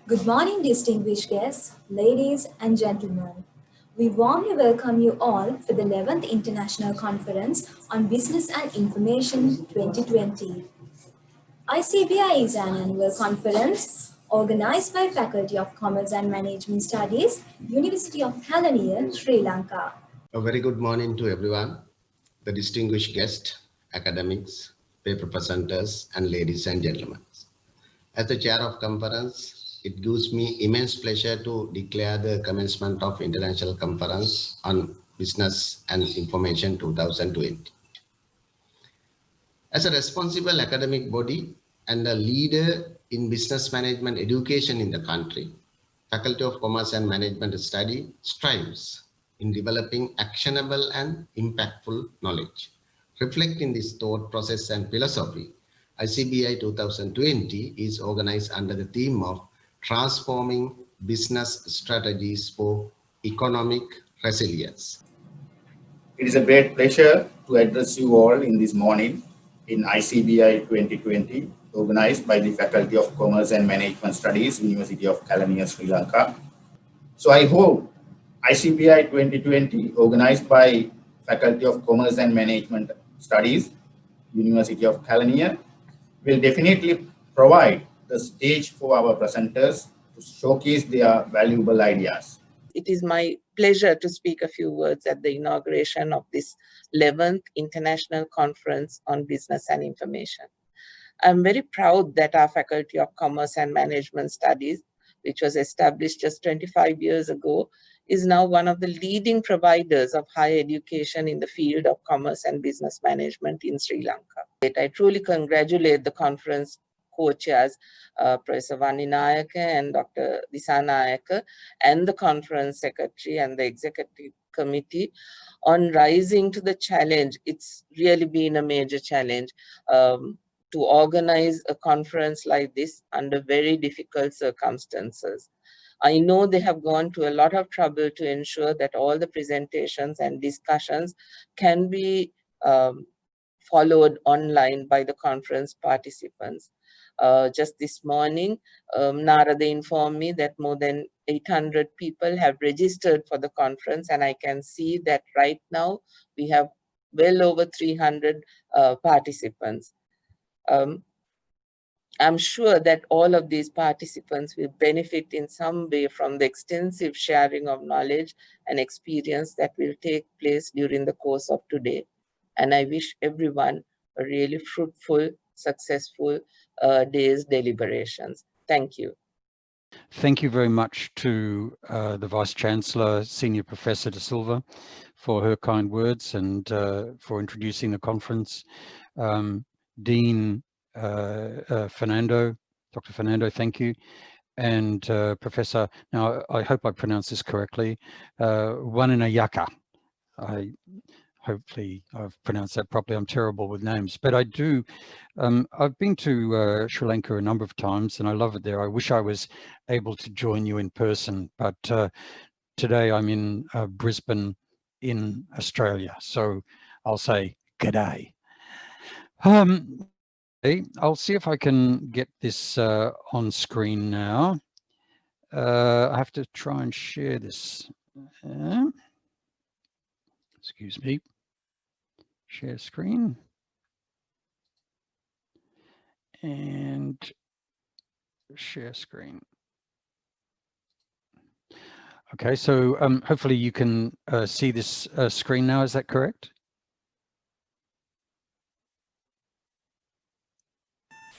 Good morning, distinguished guests, ladies and gentlemen. We warmly welcome you all for the 11th International Conference on Business and Information 2020. ICBI is an annual conference organized by Faculty of Commerce and Management Studies, University of Kelaniya, Sri Lanka. A very good morning to everyone, the distinguished guests, academics, paper presenters, and ladies and gentlemen. As the chair of conference, it gives me immense pleasure to declare the commencement of International Conference on Business and Information 2020. As a responsible academic body and a leader in business management education in the country, Faculty of Commerce and Management Study strives in developing actionable and impactful knowledge. Reflecting this thought process and philosophy, ICBI 2020 is organized under the theme of Transforming Business Strategies for Economic Resilience. It is a great pleasure to address you all in this morning in ICBI 2020, organized by the Faculty of Commerce and Management Studies, University of Kelaniya, Sri Lanka. So I hope ICBI 2020, organized by Faculty of Commerce and Management Studies, University of Kelaniya, will definitely provide the stage for our presenters to showcase their valuable ideas. It is my pleasure to speak a few words at the inauguration of this 11th International Conference on Business and Information. I'm very proud that our Faculty of Commerce and Management Studies, which was established just 25 years ago, is now one of the leading providers of higher education in the field of commerce and business management in Sri Lanka. I truly congratulate the conference co-chairs, Professor Vani Nayaka and Dr. Disa Nayaka, and the conference secretary and the executive committee on rising to the challenge. It's really been a major challenge to organize a conference like this under very difficult circumstances. I know they have gone to a lot of trouble to ensure that all the presentations and discussions can be followed online by the conference participants. Just this morning, Narada informed me that more than 800 people have registered for the conference, and I can see that right now we have well over 300 participants. I'm sure that all of these participants will benefit in some way from the extensive sharing of knowledge and experience that will take place during the course of today. And I wish everyone a really fruitful, successful day's deliberations. Thank you. Thank you very much to the Vice-Chancellor, Senior Professor De Silva, for her kind words and for introducing the conference. Dean Fernando, Dr. Fernando, thank you. And Professor, now I hope I pronounced this correctly, Wananayaka. Hopefully I've pronounced that properly. I'm terrible with names, but I do. I've been to Sri Lanka a number of times and I love it there. I wish I was able to join you in person, but today I'm in Brisbane in Australia. So I'll say g'day. I'll see if I can get this on screen now. I have to try and share this. Excuse me. Share screen. And share screen. Okay, so hopefully you can see this screen now. Is that correct?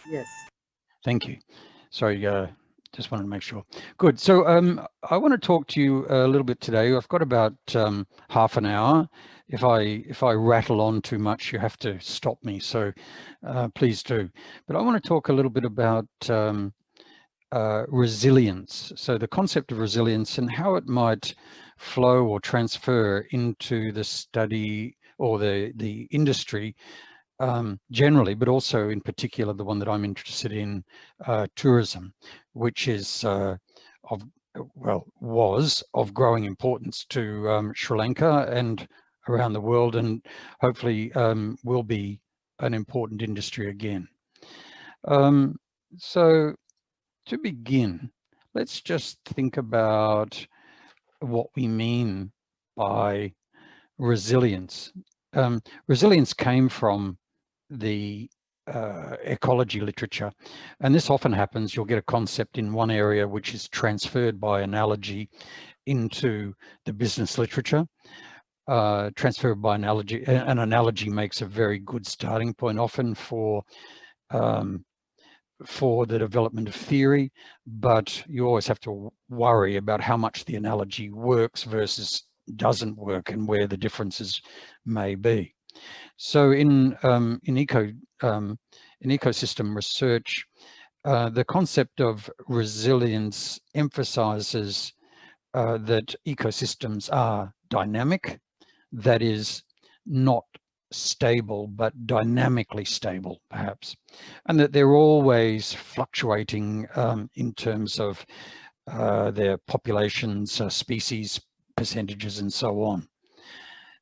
Yes. Thank you. Sorry, just wanted to make sure. Good. So I want to talk to you a little bit today. I've got about half an hour. If I rattle on too much, you have to stop me. So please do. But I want to talk a little bit about resilience. So the concept of resilience and how it might flow or transfer into the study or the industry generally, but also in particular the one that I'm interested in, tourism, which is was of growing importance to Sri Lanka and around the world, and hopefully will be an important industry again. So to begin, let's just think about what we mean by resilience. Resilience came from the ecology literature, and this often happens. You'll get a concept in one area which is transferred by analogy into the business literature. Transferred by analogy. An analogy makes a very good starting point, often for the development of theory, but you always have to worry about how much the analogy works versus doesn't work and where the differences may be. So in ecosystem research, the concept of resilience emphasizes that ecosystems are dynamic, that is, not stable, but dynamically stable, perhaps, and that they're always fluctuating in terms of their populations, species, percentages, and so on.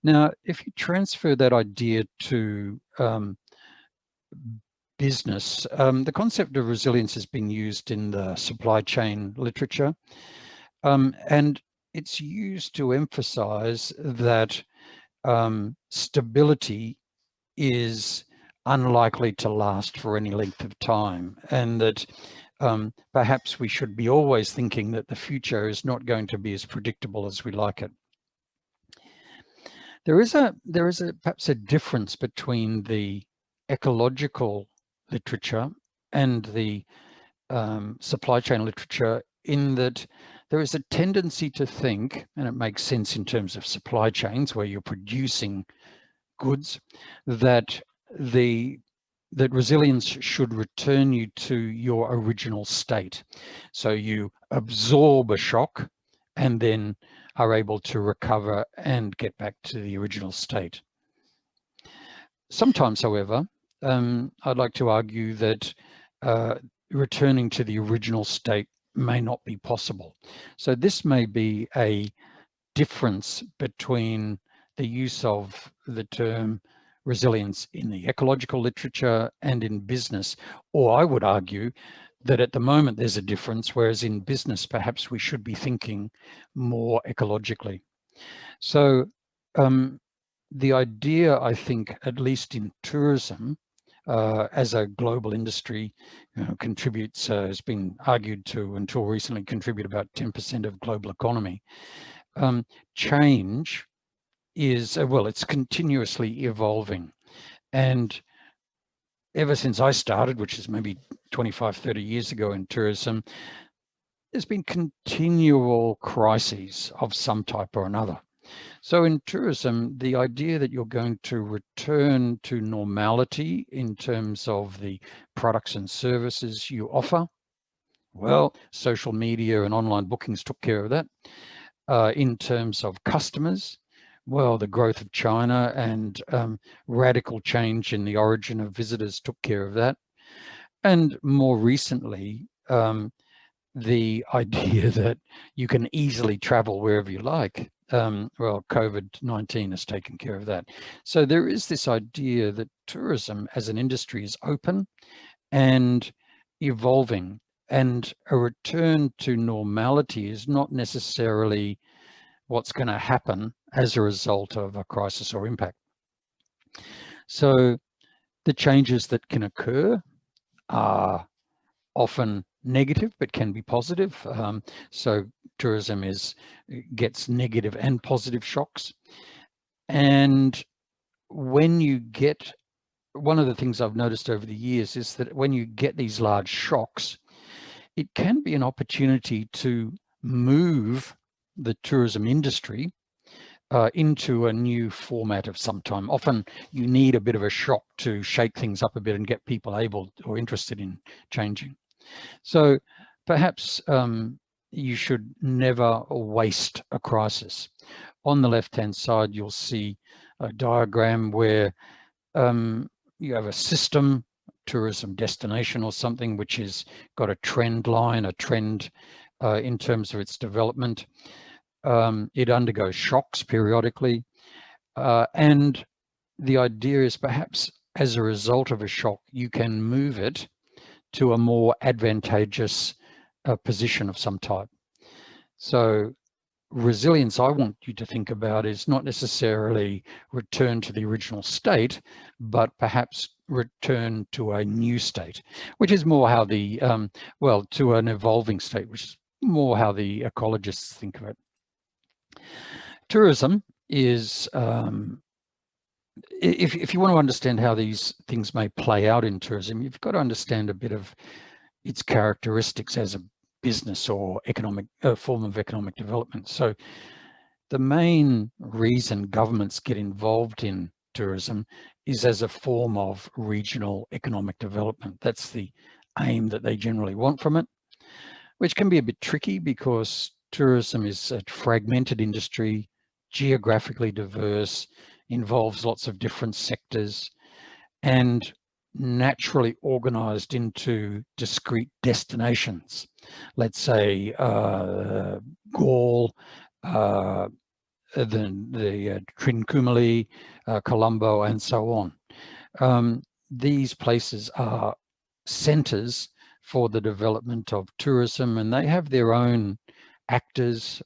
Now, if you transfer that idea to business, the concept of resilience has been used in the supply chain literature, and it's used to emphasize that stability is unlikely to last for any length of time, and that perhaps we should be always thinking that the future is not going to be as predictable as we like it. There is perhaps a difference between the ecological literature and the supply chain literature, in that there is a tendency to think, and it makes sense in terms of supply chains where you're producing goods, that resilience should return you to your original state. So you absorb a shock and then are able to recover and get back to the original state. Sometimes, however, I'd like to argue that returning to the original state may not be possible. So this may be a difference between the use of the term resilience in the ecological literature and in business, or I would argue that at the moment there's a difference, whereas in business perhaps we should be thinking more ecologically. So the idea, I think, at least in tourism, as a global industry, contributes, has been argued to until recently contribute about 10% of global economy. Change is, well, it's continuously evolving. And ever since I started, which is maybe 25, 30 years ago in tourism, there's been continual crises of some type or another. So in tourism, the idea that you're going to return to normality in terms of the products and services you offer, well, social media and online bookings took care of that. In terms of customers, well, the growth of China and radical change in the origin of visitors took care of that. And more recently, the idea that you can easily travel wherever you like. Well, COVID-19 has taken care of that. So there is this idea that tourism as an industry is open and evolving, and a return to normality is not necessarily what's going to happen as a result of a crisis or impact. So the changes that can occur are often negative, but can be positive. So tourism gets negative and positive shocks. And when you get, one of the things I've noticed over the years is that when you get these large shocks, it can be an opportunity to move the tourism industry into a new format of some time. Often you need a bit of a shock to shake things up a bit and get people able or interested in changing. So perhaps you should never waste a crisis. On the left-hand side, you'll see a diagram where you have a system, tourism destination or something, which has got a trend line, a trend in terms of its development. It undergoes shocks periodically. And the idea is perhaps as a result of a shock, you can move it to a more advantageous a position of some type. So resilience, I want you to think about, is not necessarily return to the original state, but perhaps return to a new state, which is more how the, well, to an evolving state, which is more how the ecologists think of it. Tourism is, if you want to understand how these things may play out in tourism, you've got to understand a bit of its characteristics as a business or economic form of economic development. So the main reason governments get involved in tourism is as a form of regional economic development. That's the aim that they generally want from it, which can be a bit tricky because tourism is a fragmented industry, geographically diverse, involves lots of different sectors, and naturally organized into discrete destinations. Let's say Gaul, the Trincomalee, Colombo, and so on. These places are centers for the development of tourism, and they have their own actors,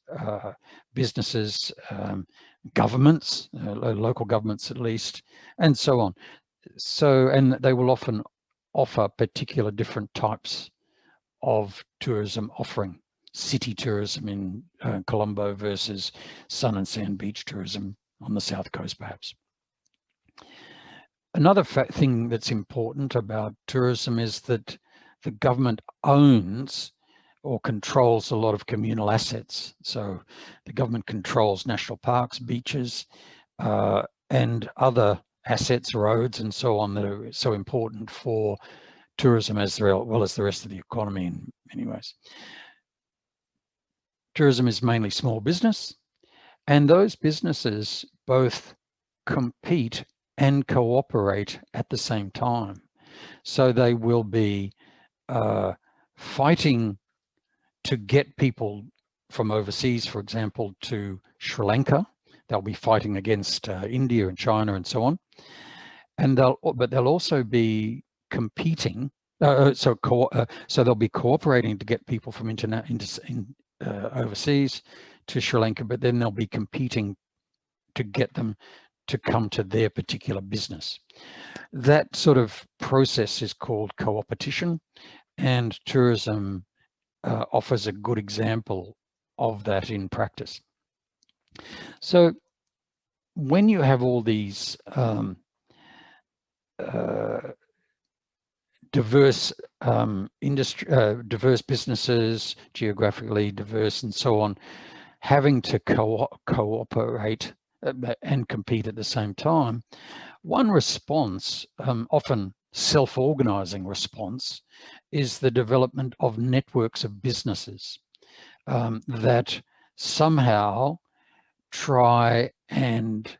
businesses, governments, local governments at least, and so on. So, and they will often offer particular different types of tourism offering. City tourism in Colombo versus sun and sand beach tourism on the south coast, perhaps. Another thing that's important about tourism is that the government owns or controls a lot of communal assets. So the government controls national parks, beaches, and other assets, roads, and so on that are so important for tourism as well as the rest of the economy in many ways. Tourism is mainly small business, and those businesses both compete and cooperate at the same time. So they will be fighting to get people from overseas, for example, to Sri Lanka. They'll be fighting against India and China and so on. And but they'll also be competing. So they'll be cooperating to get people from overseas to Sri Lanka, but then they'll be competing to get them to come to their particular business. That sort of process is called co-opetition, and tourism offers a good example of that in practice. So when you have all these diverse diverse businesses, geographically diverse and so on, having to cooperate and compete at the same time, one response, often self-organizing response, is the development of networks of businesses that somehow try and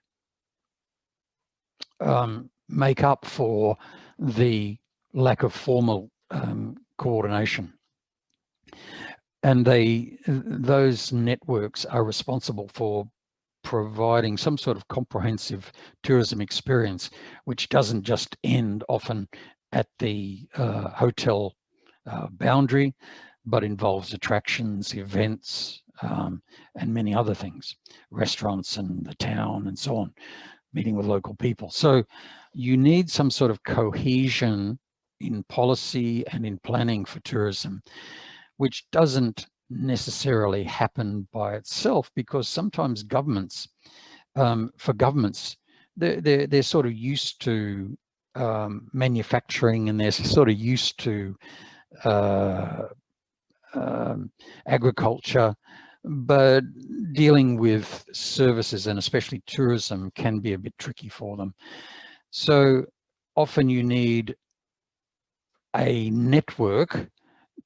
make up for the lack of formal coordination. And those networks are responsible for providing some sort of comprehensive tourism experience, which doesn't just end often at the hotel boundary, but involves attractions, events, and many other things, restaurants and the town and so on, meeting with local people. So you need some sort of cohesion in policy and in planning for tourism, which doesn't necessarily happen by itself, because sometimes governments, for governments, they're sort of used to manufacturing, and they're sort of used to agriculture, but dealing with services and especially tourism can be a bit tricky for them. So often you need a network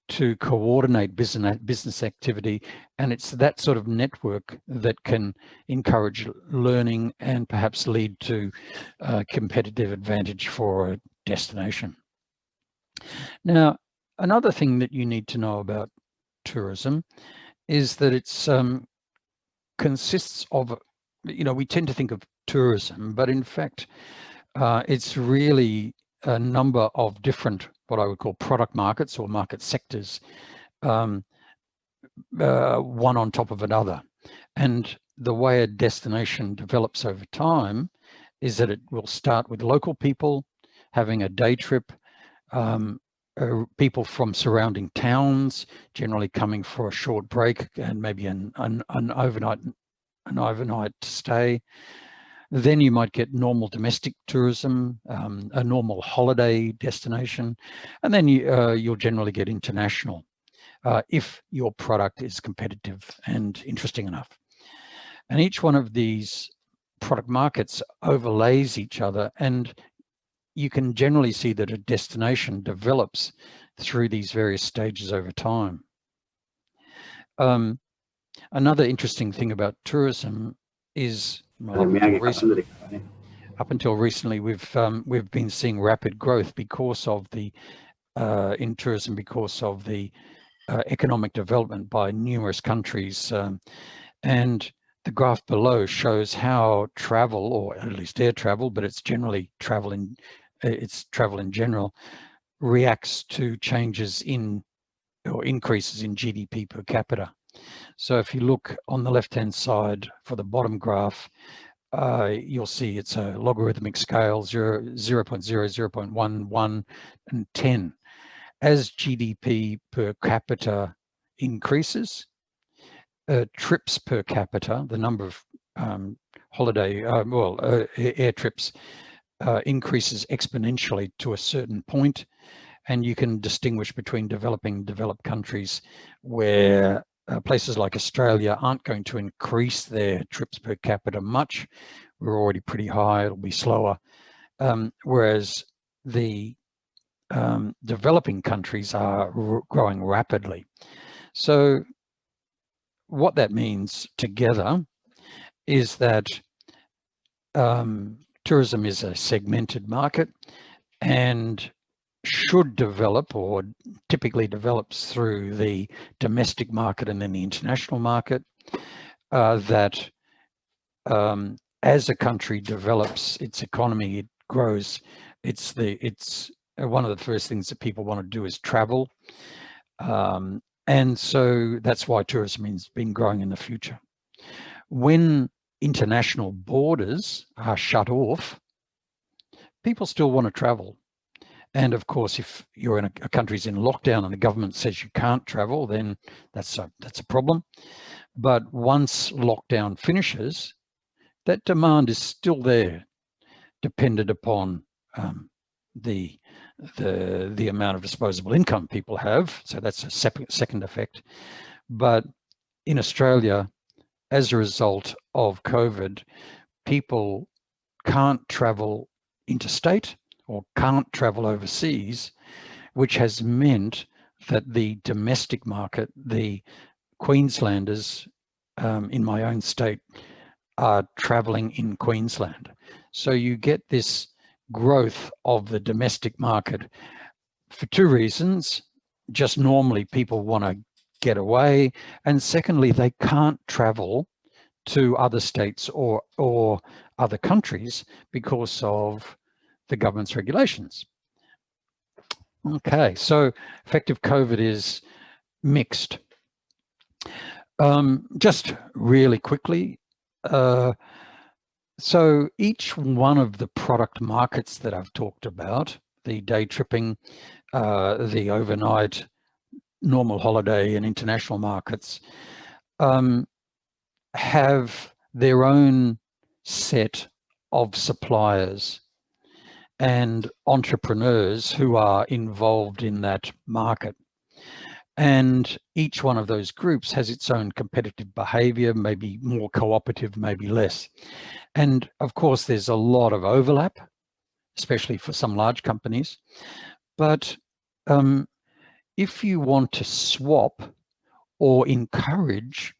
to coordinate business activity, and it's that sort of network that can encourage learning and perhaps lead to competitive advantage for a destination. Now, another thing that you need to know about tourism is that it's consists of, we tend to think of tourism, but in fact, it's really a number of different, what I would call product markets or market sectors, one on top of another. And the way a destination develops over time is that it will start with local people having a day trip, people from surrounding towns generally coming for a short break and maybe an overnight stay. Then you might get normal domestic tourism, a normal holiday destination, and then you'll generally get international if your product is competitive and interesting enough. And each one of these product markets overlays each other, and you can generally see that a destination develops through these various stages over time. Another interesting thing about tourism is, well, up until recently, we've been seeing rapid growth because of the in tourism, because of the economic development by numerous countries, and the graph below shows how travel, or at least air travel, but it's generally travel in general, reacts to changes in or increases in GDP per capita. So if you look on the left-hand side for the bottom graph, you'll see it's a logarithmic scale, 0, 0.0, 0.11, and 10. As GDP per capita increases, trips per capita, the number of air trips increases exponentially to a certain point, and you can distinguish between developing and developed countries where places like Australia aren't going to increase their trips per capita much. We're already pretty high, it'll be slower. Whereas the developing countries are growing rapidly. So what that means together is that tourism is a segmented market and should develop, or typically develops, through the domestic market and then the international market. That as a country develops its economy, it grows. It's one of the first things that people want to do is travel, and so that's why tourism has been growing in the future. When international borders are shut off, people still want to travel. And of course, if you're in a country's in lockdown and the government says you can't travel, then that's a problem. But once lockdown finishes, that demand is still there, dependent upon the amount of disposable income people have. So that's a second effect. But in Australia, as a result of COVID, people can't travel interstate or can't travel overseas, which has meant that the domestic market, the Queenslanders in my own state, are traveling in Queensland. So you get this growth of the domestic market for two reasons. Just normally people want to get away, and secondly, they can't travel to other states or other countries because of the government's regulations. Okay, so effective COVID is mixed. Just really quickly, so each one of the product markets that I've talked about, the day tripping, the overnight, normal holiday, and international markets, have their own set of suppliers and entrepreneurs who are involved in that market. And each one of those groups has its own competitive behavior, maybe more cooperative, maybe less. And of course, there's a lot of overlap, especially for some large companies. But if you want to swap or encourage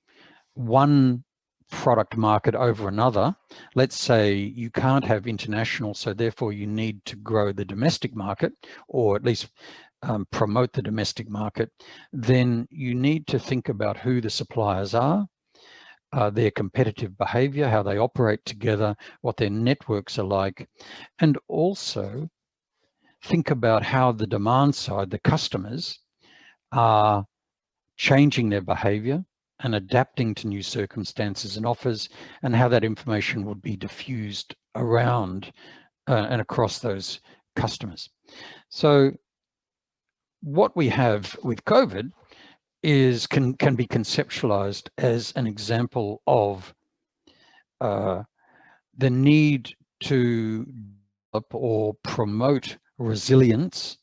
one product market over another, let's say you can't have international, so therefore you need to grow the domestic market, or at least promote the domestic market, then you need to think about who the suppliers are, their competitive behavior, how they operate together, what their networks are like, and also think about how the demand side, the customers, are changing their behavior and adapting to new circumstances and offers, and how that information would be diffused around and across those customers. So what we have with COVID is can be conceptualized as an example of the need to develop or promote resilience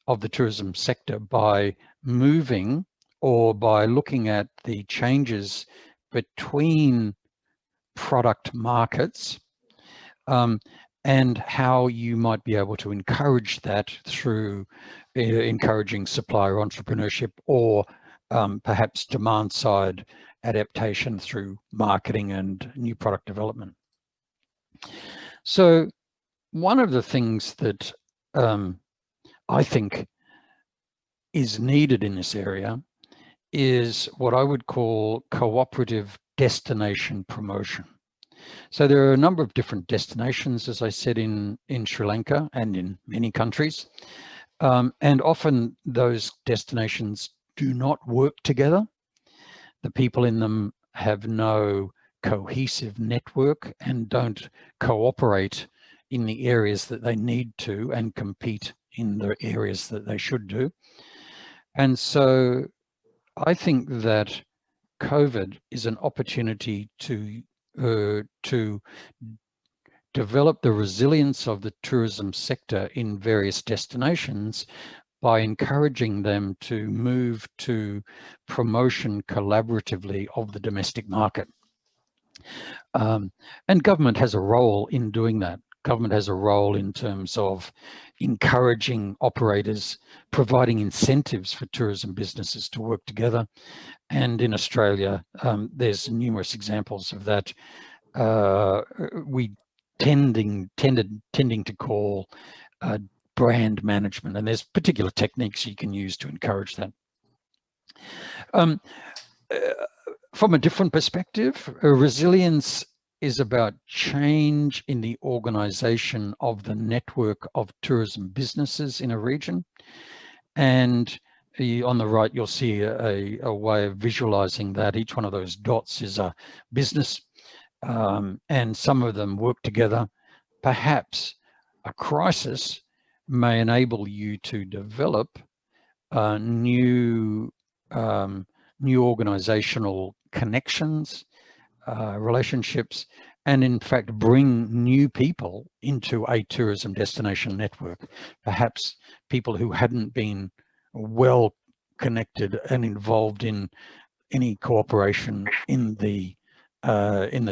of the tourism sector by moving or by looking at the changes between product markets, and how you might be able to encourage that through encouraging supplier entrepreneurship, or perhaps demand side adaptation through marketing and new product development. So one of the things that I think is needed in this area is what I would call cooperative destination promotion. So there are a number of different destinations, as I said, in Sri Lanka and in many countries. And often those destinations do not work together. The people in them have no cohesive network and don't cooperate in the areas that they need to and compete in the areas that they should do. And so I think that COVID is an opportunity to develop the resilience of the tourism sector in various destinations by encouraging them to move to promotion collaboratively of the domestic market. And government has a role in doing that. Government has a role in terms of encouraging operators, providing incentives for tourism businesses to work together. And in Australia, there's numerous examples of that. We tending to call brand management, and there's particular techniques you can use to encourage that. From a different perspective, resilience is about change in the organization of the network of tourism businesses in a region. And on the right, you'll see a way of visualizing that. Each one of those dots is a business, and some of them work together. Perhaps a crisis may enable you to develop new organizational connections, relationships, and in fact bring new people into a tourism destination network. Perhaps people who hadn't been well connected and involved in any cooperation in the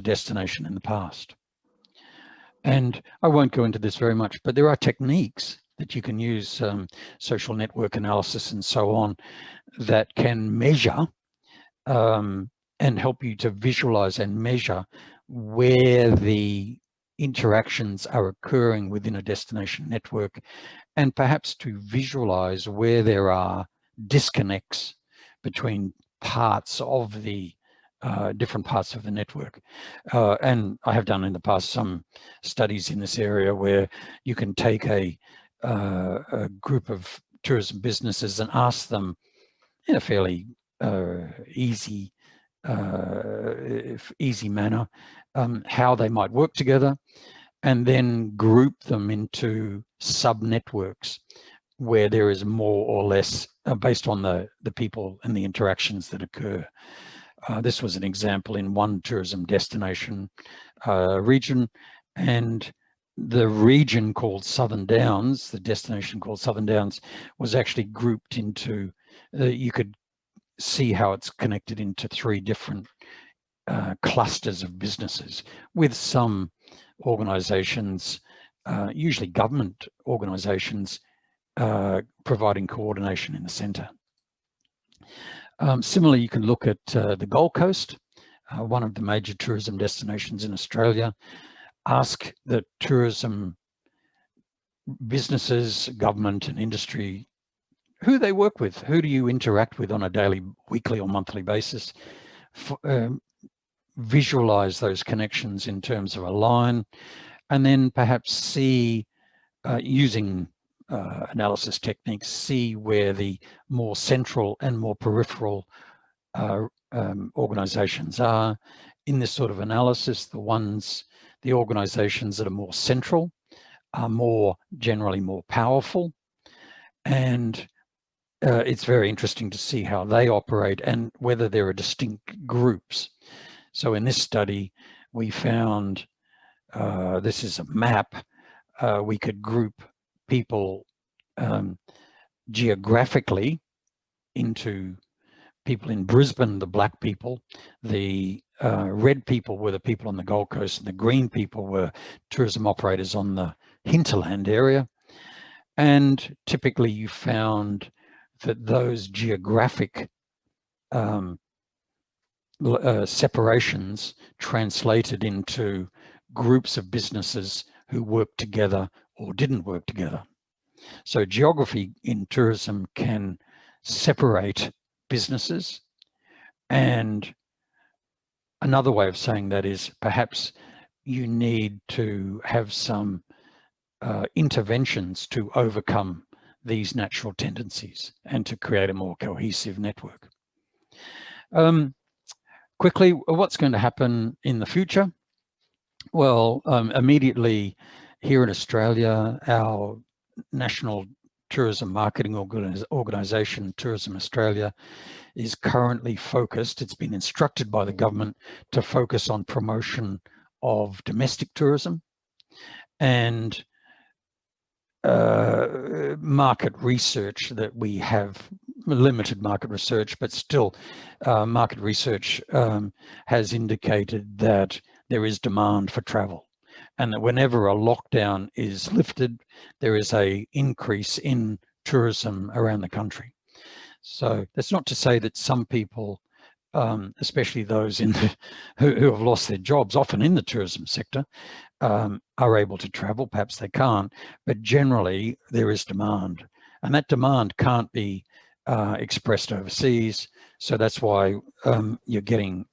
destination in the past. And I won't go into this very much, but there are techniques that you can use, social network analysis and so on, that can measure and help you to visualize and measure where the interactions are occurring within a destination network, and perhaps to visualize where there are disconnects between parts of the different parts of the network. And I have done in the past some studies in this area where you can take a group of tourism businesses and ask them in a fairly easy manner how they might work together, and then group them into sub-networks where there is more or less based on the people and the interactions that occur. This was an example in one tourism destination region, and the region called Southern Downs, the destination called Southern Downs, was actually grouped into, you could see how it's connected into 3 different clusters of businesses, with some organizations, usually government organizations, providing coordination in the center. Similarly, you can look at the Gold Coast, one of the major tourism destinations in Australia. Ask the tourism businesses, government and industry, who they work with, who do you interact with on a daily, weekly or monthly basis. Visualize those connections in terms of a line, and then perhaps see, using analysis techniques see where the more central and more peripheral organizations are. In this sort of analysis, the organizations that are more central are generally more powerful, and it's very interesting to see how they operate and whether there are distinct groups. So in this study, we found, this is a map, we could group people geographically into people in Brisbane, the black people, the red people were the people on the Gold Coast, and the green people were tourism operators on the hinterland area. And typically you found that those geographic separations translated into groups of businesses who worked together or didn't work together. So geography in tourism can separate businesses, and another way of saying that is perhaps you need to have some interventions to overcome these natural tendencies and to create a more cohesive network. Quickly, what's going to happen in the future? Well, immediately here in Australia, our National Tourism Marketing Organisation, Tourism Australia, is currently focused, it's been instructed by the government to focus on promotion of domestic tourism and market research that we have, limited market research, but still market research has indicated that there is demand for travel, and that whenever a lockdown is lifted, there is an increase in tourism around the country. So that's not to say that some people, especially those in who have lost their jobs, often in the tourism sector, are able to travel. Perhaps they can't, but generally there is demand, and that demand can't be expressed overseas. So that's why you're getting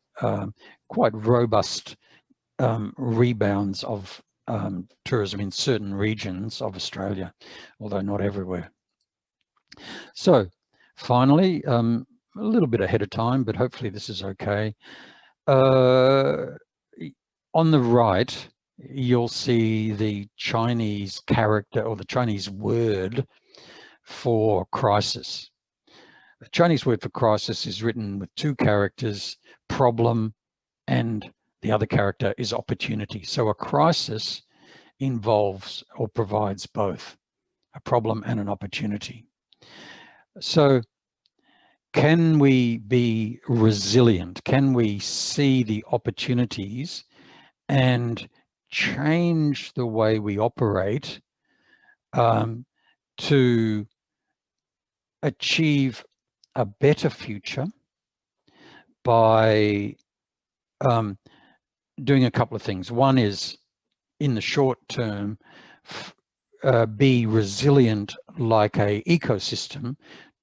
quite robust rebounds of tourism in certain regions of Australia, although not everywhere. So finally, a little bit ahead of time, but hopefully this is okay. On the right, you'll see the Chinese character or the Chinese word for crisis. The Chinese word for crisis is written with two characters, problem, and the other character is opportunity. So a crisis involves or provides both a problem and an opportunity. So can we be resilient? Can we see the opportunities and change the way we operate to achieve a better future by doing a couple of things? One is, in the short term, be resilient like an ecosystem,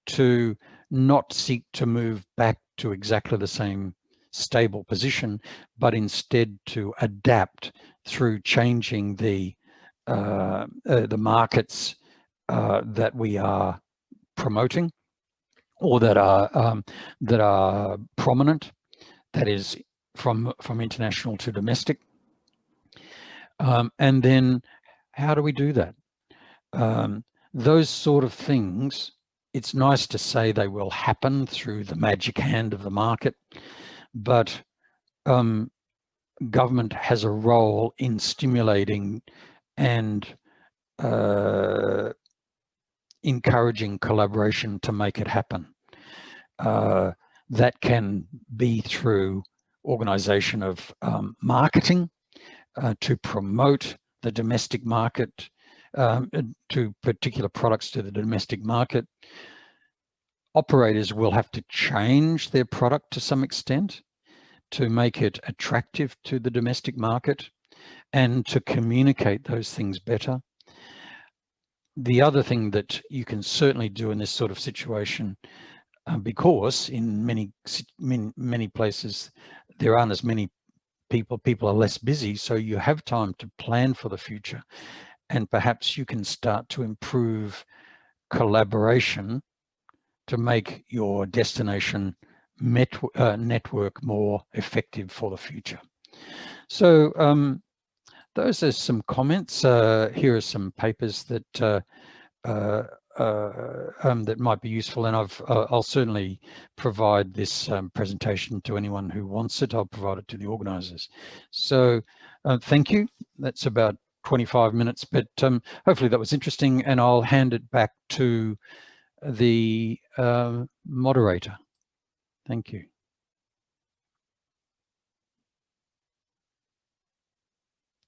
to not seek to move back to exactly the same stable position, but instead to adapt through changing the markets that we are promoting or that are prominent, that is from international to domestic. And then how do we do that? Those sort of things, it's nice to say they will happen through the magic hand of the market, but government has a role in stimulating and encouraging collaboration to make it happen. That can be through organisation of marketing to promote the domestic market, to particular products to the domestic market. Operators will have to change their product to some extent to make it attractive to the domestic market and to communicate those things better. The other thing that you can certainly do in this sort of situation, because in many places there aren't as many people are less busy, so you have time to plan for the future. and perhaps you can start to improve collaboration to make your destination network more effective for the future. So those are some comments. Here are some papers that that might be useful, and I'll certainly provide this presentation to anyone who wants it. I'll provide it to the organisers. So thank you. That's about 25 minutes, but hopefully that was interesting, and I'll hand it back to the moderator. Thank you.